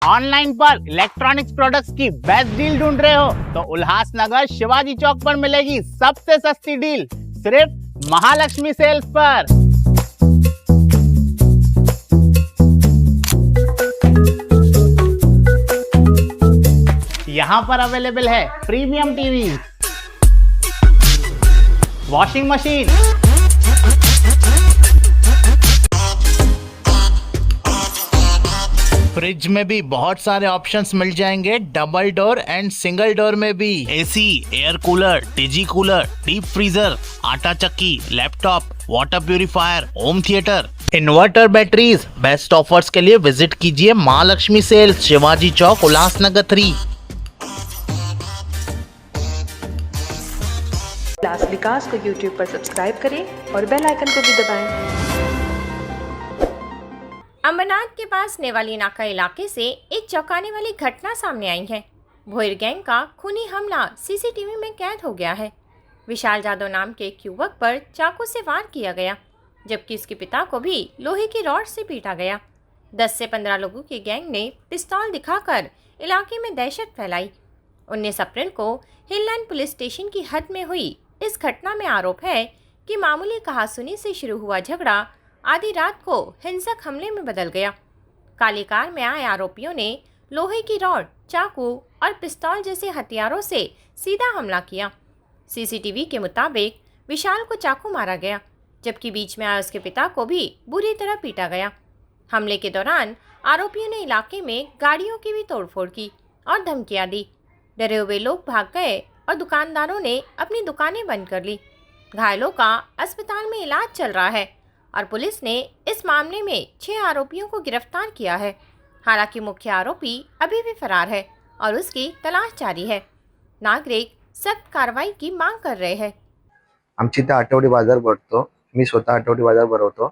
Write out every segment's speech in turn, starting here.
Online पर electronics products की best deal ढूंढ रहे हो तो उल्हासनगर शिवाजी चौक पर मिलेगी सबसे सस्ती डील, सिर्फ महालक्ष्मी सेल्स पर। यहाँ पर अवेलेबल है premium TV, washing machine, fridge में भी बहुत सारे ऑप्शंस मिल जाएंगे, double door and single door में भी। AC, air cooler, TG cooler, deep freezer, आटा चक्की, laptop, water purifier, home theatre, inverter, batteries. Best offers के लिए विजिट कीजिए महालक्ष्मी सेल्स, शिवाजी चौक, उल्लासनगर 3। उल्लास विकास को YouTube पर सब्सक्राइब करें और बेल आइकन को भी दबाएं। अंबरनाथ के पास नेवाली नाका इलाके से एक चौंकाने वाली घटना सामने आई है। भोयर गैंग का खूनी हमला सीसीटीवी में कैद हो गया है। विशाल जादव नाम के एक युवक पर चाकू से वार किया गया, जबकि उसके पिता को भी लोहे की रॉड से पीटा गया। 10 से 15 लोगों की गैंग ने पिस्तौल दिखाकर इलाके में दहशत फैलाई। 19 अप्रैल को हिललैंड पुलिस स्टेशन की हद में हुई इस घटना में आरोप है कि मामूली कहासुनी से शुरू हुआ झगड़ा आधी रात को हिंसक हमले में बदल गया। काली कार में आए आरोपियों ने लोहे की रॉड, चाकू और पिस्तौल जैसे हथियारों से सीधा हमला किया। सीसीटीवी के मुताबिक विशाल को चाकू मारा गया, जबकि बीच में आए उसके पिता को भी बुरी तरह पीटा गया। हमले के दौरान आरोपियों ने इलाके में गाड़ियों की भी तोड़फोड़ की और धमकियां दी। डरे हुए लोग भाग गए और दुकानदारों ने अपनी दुकानें बंद कर ली। घायलों का अस्पताल में इलाज चल रहा है और पुलिस ने इस मामले में 6 आरोपियों को गिरफ्तार किया है। हालांकि मुख्य आरोपी अभी भी फरार है और उसकी तलाश जारी है। नागरिक सख्त कार्रवाई की मांग कर रहे हैं। आमची इथे आठवडी बाजार भरतो, मी स्वतः आठवडी बाजार भरवतो।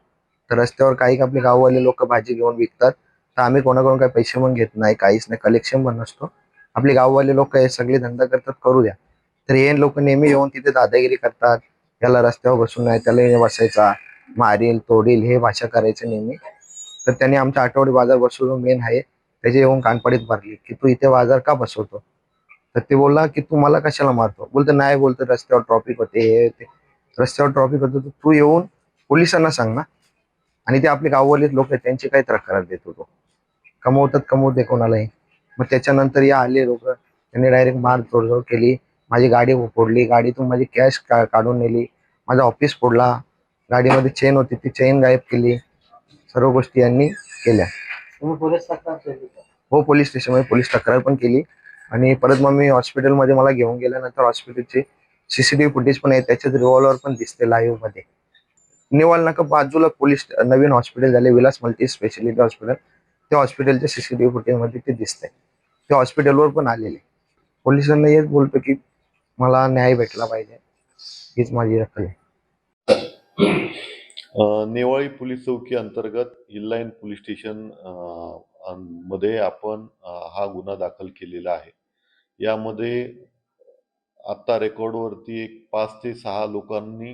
तर रस्त्यावर काही आपले गाववाले लोक भाजी घेऊन विकतात, तर आम्ही कोणाकडून काही पैसे पण घेत नाही, काहीच नाही, कलेक्शन पण नसतो। आपले गाववाले लोक हे सगळे धंदा करतात, करू द्या। तर हे लोक नेहमी येऊन तिथे दादागिरी करतात, याला रस्त्यावर बसून नाही, त्याला बसायचा, मारील तोडील हे भाषा करायचं नेहमी। तर त्यांनी आमचा आठवडी बाजार बसवतो मेन आहे, त्याचे येऊन कानपडीत भरली की तू इथे बाजार का बसवतो। तर ते बोलला की तू मला कशाला मारतो, बोलतो नाही, बोलतो रस्त्यावर ट्रॉफिक होते, हे ते रस्त्यावर ट्रॉफिक होतं तर तू येऊन पोलिसांना सांग ना। आणि ते आपले गाववाले लोक आहेत त्यांची काही तक्रार देतो, तो कमवतात, कमवू दे कोणालाही। मग त्याच्यानंतर या आले लोक, त्यांनी डायरेक्ट मार तोडजोड केली, माझी गाडी फोडली, गाडीतून माझी कॅश काढून नेली, माझा ऑफिस फोडला, गाडीमध्ये चेन होती ती चेन गायब केली, सर्व गोष्टी यांनी केल्या। हो, पोलीस स्टेशनमध्ये पोलीस तक्रार पण केली। आणि परत मग मी हॉस्पिटलमध्ये मला घेऊन गेल्यानंतर हॉस्पिटलचे सीसीटीव्ही फुटेज पण आहे, त्याच्यात रिव्हॉल्वर पण दिसते लाईव्ह मध्ये। निवाल नाका बाजूला पोलीस नवीन हॉस्पिटल झाले, विलास मल्टी स्पेशालिटी हॉस्पिटल, त्या हॉस्पिटलच्या सीसीटीव्ही फुटेज मध्ये ते दिसतंय, त्या हॉस्पिटलवर पण आलेले। पोलिसांना हेच बोलतो की मला न्याय भेटला पाहिजे, हीच माझी रक्कल आहे। नेवाळी पोलीस चौकी अंतर्गत हिललाईन पोलीस स्टेशन मध्ये आपण हा गुन्हा दाखल केलेला आहे। यामध्ये आता रेकॉर्डवरती एक 5 ते 6 लोकांनी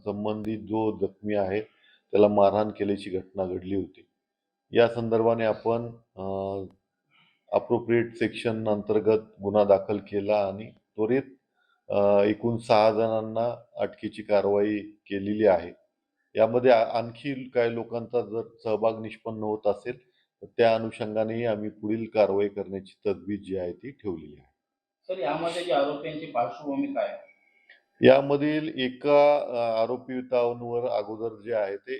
संबंधित जो जखमी आहे त्याला मारहाण केल्याची घटना घडली होती। या संदर्भाने आपण अप्रोप्रिएट सेक्शन अंतर्गत गुन्हा दाखल केला आणि त्वरित एकूण 6 जणांना अटकेची कारवाई केलेली आहे। यामध्ये आणखी काही लोकांचा जर सहभाग निष्पन्न होत असेल तर त्या अनुषंगानेही आम्ही पुढील कारवाई करण्याची तजवीज जी आहे ती ठेवलेली आहे। सर, यामध्ये जे आरोपींची पार्श्वभूमी काय आहे? यामधील एका आरोपितांवर अगोदर जे आहे ते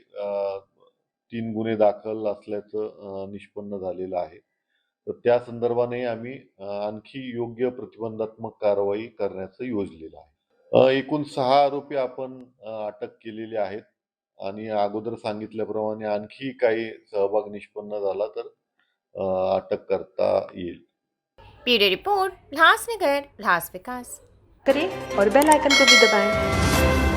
3 गुन्हे दाखल असल्याचं निष्पन्न झालेलं आहे। तर त्या संदर्भाने आम्ही आणखी योग्य प्रतिबंधात्मक कारवाई करण्याचं योजलेलं आहे। एकूण 6 आरोपी आपण अटक केलेले आहेत आणि अगोदर सांगितल्याप्रमाणे आणखी काही सहभाग निष्पन्न झाला तर अटक करता येईल। ब्यूरो रिपोर्ट, उल्लासनगर, उल्लास विकास। करें और बेल आइकन को भी दबाएं।